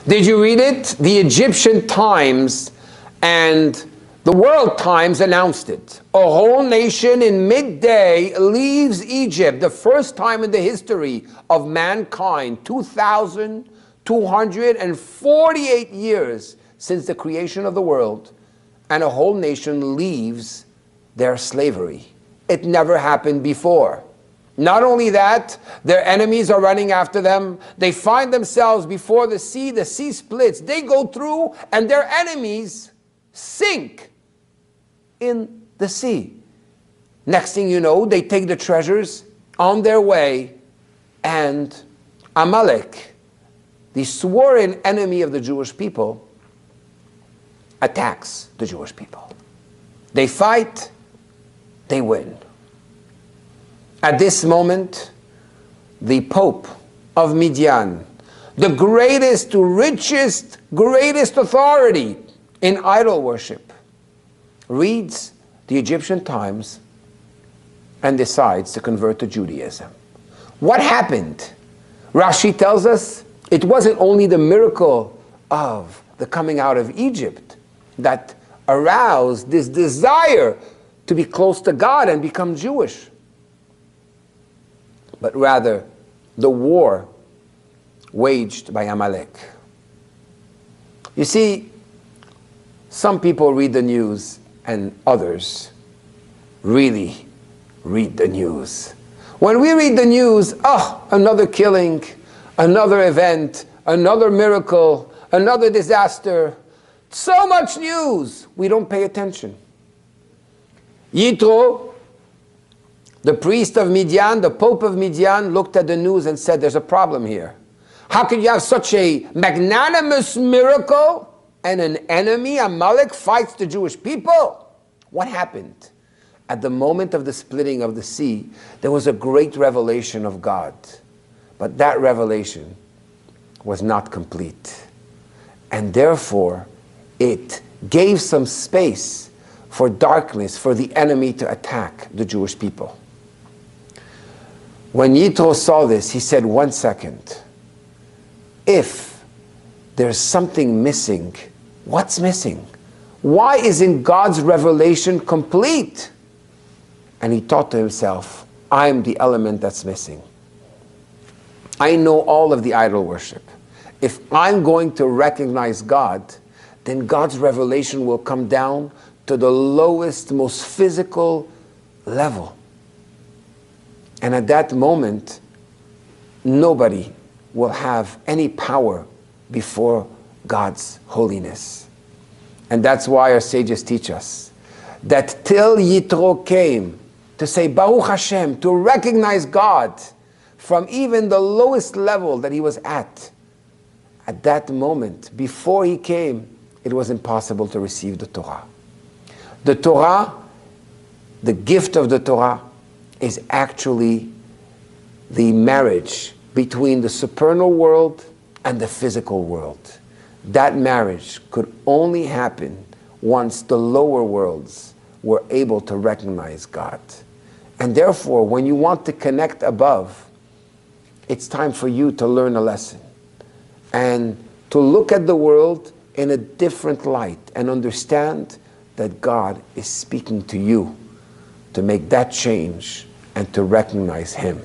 Did you read it? The Egyptian Times and the World Times announced it. A whole nation in midday leaves Egypt, the first time in the history of mankind, 2,248 years since the creation of the world, and a whole nation leaves their slavery. It never happened before. Not only that, their enemies are running after them. They find themselves before the sea splits. They go through and their enemies sink in the sea. Next thing you know, they take the treasures on their way, and Amalek, the sworn enemy of the Jewish people, attacks the Jewish people. They fight, they win. At this moment, the Pope of Midian, the greatest, richest, greatest authority in idol worship, reads the Egyptian Times and decides to convert to Judaism. What happened? Rashi tells us it wasn't only the miracle of the coming out of Egypt that aroused this desire to be close to God and become Jewish, but rather the war waged by Amalek. You see, some people read the news and others really read the news. When we read the news, another killing, another event, another miracle, another disaster, so much news, we don't pay attention. Yitro, the priest of Midian, the Pope of Midian, looked at the news and said, there's a problem here. How could you have such a magnanimous miracle and an enemy, Amalek, fights the Jewish people? What happened? At the moment of the splitting of the sea, there was a great revelation of God. But that revelation was not complete. And therefore, it gave some space for darkness, for the enemy to attack the Jewish people. When Yitro saw this, he said, 1 second. If there's something missing, what's missing? Why isn't God's revelation complete? And he thought to himself, I'm the element that's missing. I know all of the idol worship. If I'm going to recognize God, then God's revelation will come down to the lowest, most physical level. And at that moment, nobody will have any power before God's holiness. And that's why our sages teach us that till Yitro came to say Baruch Hashem, to recognize God from even the lowest level that he was at that moment, before he came, it was impossible to receive the Torah. The Torah, the gift of the Torah, is actually the marriage between the supernal world and the physical world. That marriage could only happen once the lower worlds were able to recognize God. And therefore, when you want to connect above, it's time for you to learn a lesson and to look at the world in a different light and understand that God is speaking to you to make that change and to recognize Him.